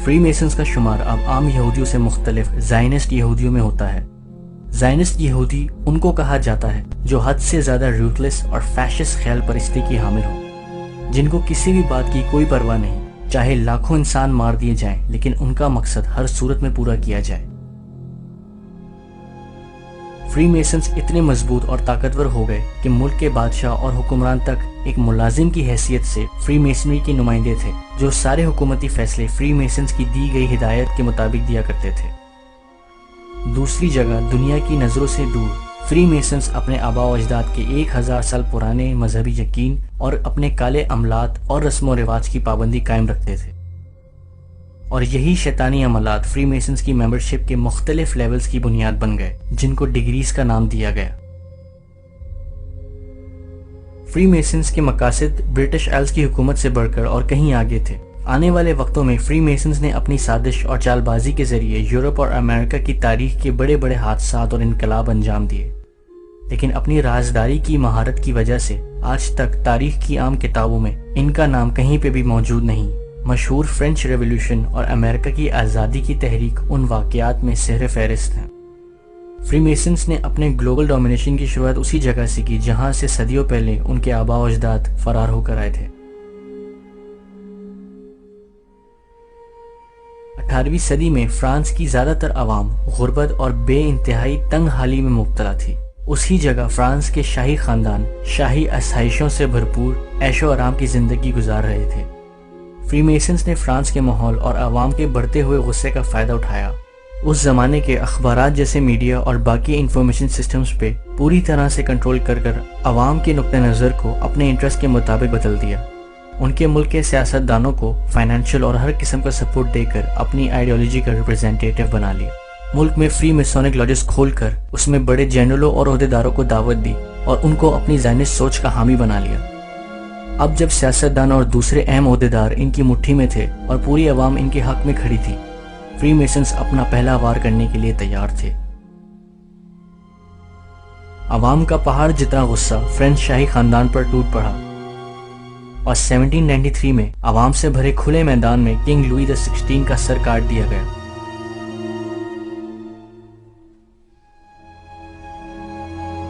Free masons کا شمار اب عام یہودیوں سے مختلف زائنسٹ یہودیوں میں ہوتا ہے۔ زائنسٹ یہودی ان کو کہا جاتا ہے جو حد سے زیادہ روتھلیس اور فیشسٹ خیال پرستی کی حامل ہوں، جن کو کسی بھی بات کی کوئی پرواہ نہیں، چاہے لاکھوں انسان مار دیے جائیں لیکن ان کا مقصد ہر صورت میں پورا کیا جائے۔ فری میسنز اتنے مضبوط اور طاقتور ہو گئے کہ ملک کے بادشاہ اور حکمران تک ایک ملازم کی حیثیت سے فری میسنری کے نمائندے تھے، جو سارے حکومتی فیصلے فری میسنز کی دی گئی ہدایت کے مطابق دیا کرتے تھے۔ دوسری جگہ دنیا کی نظروں سے دور فری میسنز اپنے آباء و اجداد کے 1000 سال پرانے مذہبی یقین اور اپنے کالے عملات اور رسم و رواج کی پابندی قائم رکھتے تھے، اور یہی شیطانی عملات فری میسنز کی ممبرشپ کے مختلف لیولز کی بنیاد بن گئے، جن کو ڈگریز کا نام دیا گیا۔ فری میسنز کے مقاصد برٹش آئلز کی حکومت سے بڑھ کر اور کہیں آگے تھے۔ آنے والے وقتوں میں فری میسنز نے اپنی سازش اور چال بازی کے ذریعے یورپ اور امریکہ کی تاریخ کے بڑے بڑے حادثات اور انقلاب انجام دیے، لیکن اپنی رازداری کی مہارت کی وجہ سے آج تک تاریخ کی عام کتابوں میں ان کا نام کہیں پہ بھی موجود نہیں۔ مشہور فرینچ ریولوشن اور امریکہ کی آزادی کی تحریک ان واقعات میں سہر فہرست ہیں۔ فری میسنز نے اپنے گلوبل ڈومینیشن کی شروعات اسی جگہ سے کی جہاں سے صدیوں پہلے ان کے آباء و اجداد فرار ہو کر آئے تھے۔ 18ویں صدی میں فرانس کی زیادہ تر عوام غربت اور بے انتہائی تنگ حالی میں مبتلا تھی۔ اسی جگہ فرانس کے شاہی خاندان شاہی آسائشوں سے بھرپور عیش و آرام کی زندگی گزار رہے تھے۔ فری میسنز نے فرانس کے ماحول اور عوام کے بڑھتے ہوئے غصے کا فائدہ اٹھایا۔ اس زمانے کے اخبارات جیسے میڈیا اور باقی انفارمیشن سسٹمز پہ پوری طرح سے کنٹرول کر عوام کے نقطہ نظر کو اپنے انٹرسٹ کے مطابق بدل دیا۔ ان کے ملک کے سیاست دانوں کو فائنینشیل اور ہر قسم کا سپورٹ دے کر اپنی آئیڈیالوجی کا ریپرزینٹیٹیو بنا لیا۔ ملک میں فری میسونک لاجز کھول کر اس میں بڑے جنرلوں اور عہدیداروں کو دعوت دی اور ان کو اپنی زائنسٹ سوچ کا حامی بنا لیا۔ اب جب سیاستدان اور دوسرے اہم عہدیدار ان کی مٹھی میں تھے اور پوری عوام ان کے حق میں کھڑی تھی، فری میسنز اپنا پہلا وار کرنے کے لیے تیار تھے۔ عوام کا پہاڑ جتنا غصہ فرینچ شاہی خاندان پر ٹوٹ پڑا اور 1793 میں عوام سے بھرے کھلے میدان میں کنگ لوئی XVI کا سر کاٹ دیا گیا۔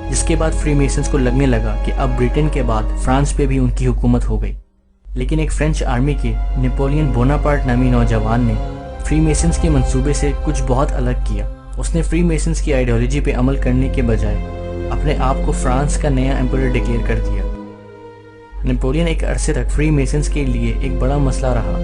جس کے بعد فری میسنز کو لگنے لگا کہ اب برٹن کے بعد فرانس پہ بھی ان کی حکومت ہو گئی، لیکن ایک فرینچ آرمی کے نیپولین بوناپارٹ نامی نوجوان نے فری میسنز کے منصوبے سے کچھ بہت الگ کیا۔ اس نے فری میسنز کی آئیڈیالوجی پہ عمل کرنے کے بجائے اپنے آپ کو فرانس کا نیا ایمپرر ڈکلیئر کر دیا۔ نیپولین ایک عرصے تک فری میسنز کے لیے ایک بڑا مسئلہ رہا،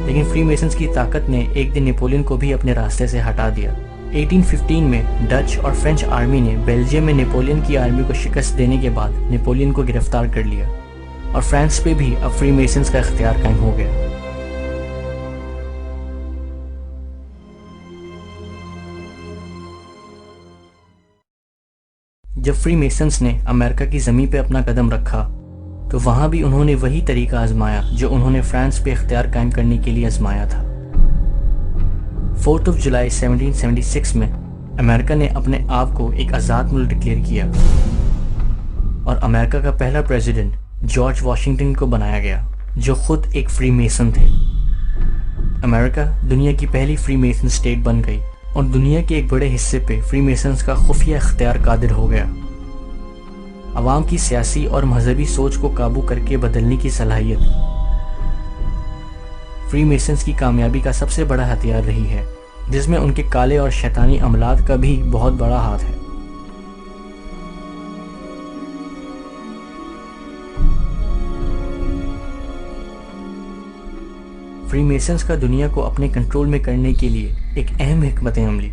لیکن فری میسنز کی طاقت نے ایک دن نیپولین کو بھی اپنے راستے سے ہٹا دیا۔ 1815 میں ڈچ اور فرینچ آرمی نے بیلجیم میں نیپولین کی آرمی کو شکست دینے کے بعد نیپولین کو گرفتار کر لیا اور فرانس پہ بھی اب فری میسنز کا اختیار قائم ہو گیا۔ جب فری میسنز نے امریکہ کی زمین پہ اپنا قدم رکھا تو وہاں بھی انہوں نے وہی طریقہ آزمایا جو انہوں نے فرانس پہ اختیار قائم کرنے کے لیے آزمایا تھا۔ 4 جولائی 1776 میں امریکہ نے اپنے آپ کو ایک آزاد ملک ڈکلیئر کیا اور امریکہ کا پہلا پریزیڈنٹ جارج واشنگٹن کو بنایا گیا، جو خود ایک فری میسن تھے۔ امریکہ دنیا کی پہلی فری میسن اسٹیٹ بن گئی اور دنیا کے ایک بڑے حصے پہ فری میسنز کا خفیہ اختیار قادر ہو گیا۔ عوام کی سیاسی اور مذہبی سوچ کو قابو کر کے بدلنے کی صلاحیت فری میسنز کی کامیابی کا سب سے بڑا ہتھیار رہی ہے، جس میں ان کے کالے اور شیطانی عملات کا بھی بہت بڑا ہاتھ ہے۔ فری میسنز کا دنیا کو اپنے کنٹرول میں کرنے کے لیے ایک اہم حکمت عملی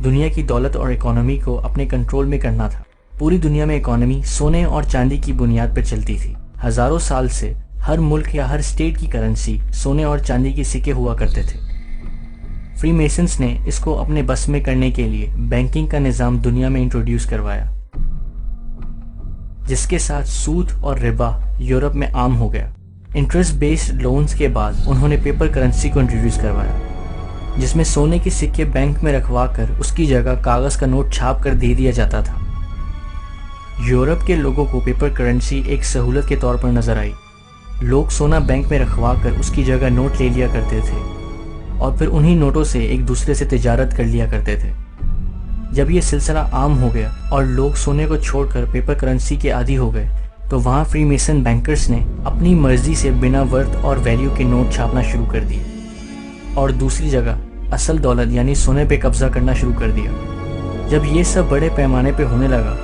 دنیا کی دولت اور اکانومی کو اپنے کنٹرول میں کرنا تھا۔ پوری دنیا میں اکانومی سونے اور چاندی کی بنیاد پر چلتی تھی۔ ہزاروں سال سے ہر ملک یا ہر اسٹیٹ کی کرنسی سونے اور چاندی کے سکے ہوا کرتے تھے۔ فری میسنز نے اس کو اپنے بس میں کرنے کے لیے بینکنگ کا نظام دنیا میں انٹروڈیوس کروایا، جس کے ساتھ سود اور ربا یورپ میں عام ہو گیا۔ انٹرسٹ بیسڈ لونز کے بعد انہوں نے پیپر کرنسی کو انٹروڈیوس کروایا، جس میں سونے کے سکے بینک میں رکھوا کر اس کی جگہ کاغذ کا نوٹ چھاپ کر دے دیا جاتا تھا۔ یورپ کے لوگوں کو پیپر کرنسی ایک سہولت کے طور پر نظر آئی، لوگ سونا بینک میں رکھوا کر اس کی جگہ نوٹ لے لیا کرتے تھے اور پھر انہی نوٹوں سے ایک دوسرے سے تجارت کر لیا کرتے تھے۔ جب یہ سلسلہ عام ہو گیا اور لوگ سونے کو چھوڑ کر پیپر کرنسی کے عادی ہو گئے تو وہاں فری میسن بینکرز نے اپنی مرضی سے بنا ورتھ اور ویلیو کے نوٹ چھاپنا شروع کر دیے اور دوسری جگہ اصل دولت یعنی سونے پہ قبضہ کرنا شروع کر دیا۔ جب یہ سب بڑے پیمانے پہ ہونے لگا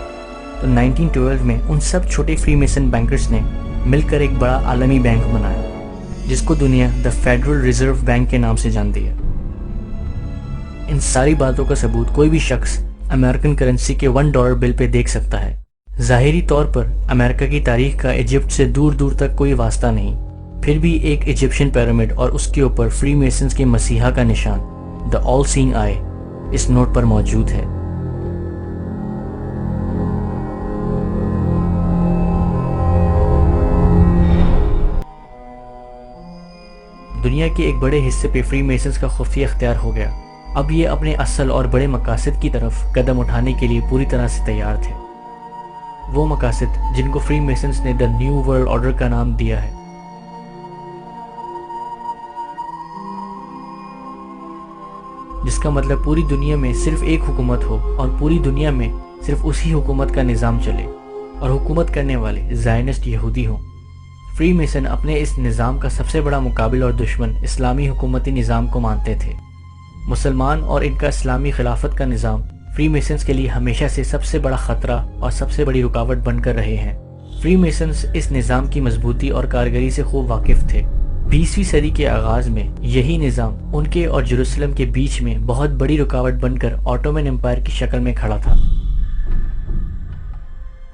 تو 1912 میں ان سب چھوٹے فری میسن بینکرز نے مل کر ایک بڑا عالمی بینک بنایا جس کو دنیا دا فیڈرل ریزرو بینک کے نام سے جانتی ہے۔ ان ساری باتوں کا ثبوت کوئی بھی شخص امریکن کرنسی کے $1 بل پہ دیکھ سکتا ہے۔ ظاہری طور پر امریکہ کی تاریخ کا ایجپٹ سے دور دور تک کوئی واسطہ نہیں، پھر بھی ایک ایجپشن پیرامڈ اور اس کے اوپر فری میسنز کے مسیحا کا نشان دا آل سینگ آئی اس نوٹ پر موجود ہے۔ دنیا کے ایک بڑے حصے پہ فری میسنز کا خفیہ اختیار ہو گیا۔ اب یہ اپنے اصل اور بڑے مقاصد کی طرف قدم اٹھانے کے لیے پوری طرح سے تیار تھے، وہ مقاصد جن کو فری میسنز نے دا نیو ورلڈ آرڈر کا نام دیا ہے۔ جس کا مطلب پوری دنیا میں صرف ایک حکومت ہو اور پوری دنیا میں صرف اسی حکومت کا نظام چلے اور حکومت کرنے والے زائنسٹ یہودی ہوں۔ فری میسن اپنے اس نظام کا سب سے بڑا مقابل اور دشمن اسلامی حکومتی نظام کو مانتے تھے۔ مسلمان اور ان کا اسلامی خلافت کا نظام فری میسنز کے لیے ہمیشہ سے سب سے بڑا خطرہ اور سب سے بڑی رکاوٹ بن کر رہے ہیں۔ فری میسنز اس نظام کی مضبوطی اور کارگری سے خوب واقف تھے۔ 20ویں صدی کے آغاز میں یہی نظام ان کے اور جیروسلم کے بیچ میں بہت بڑی رکاوٹ بن کر آٹومن امپائر کی شکل میں کھڑا تھا۔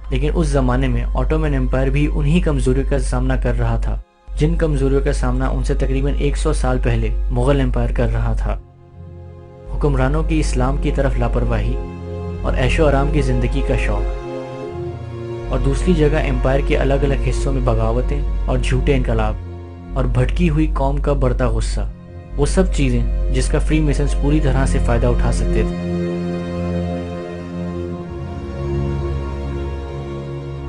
لیکن اس زمانے میں آٹومن امپائر بھی انہی کمزوریوں کا سامنا کر رہا تھا جن کمزوریوں کا سامنا ان سے تقریباً 100 سال پہلے مغل امپائر کر رہا تھا۔ حکمرانوں کی اسلام کی طرف لاپرواہی اور عیش و آرام کی زندگی کا شوق، اور دوسری جگہ امپائر کے الگ الگ حصوں میں بغاوتیں اور جھوٹے انقلاب اور بھٹکی ہوئی قوم کا بڑھتا غصہ، وہ سب چیزیں جس کا فری میسنز پوری طرح سے فائدہ اٹھا سکتے تھے۔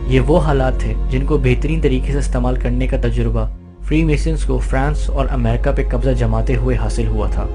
یہ وہ حالات تھے جن کو بہترین طریقے سے استعمال کرنے کا تجربہ فری میسنز کو فرانس اور امریکہ پہ قبضہ جماتے ہوئے حاصل ہوا تھا۔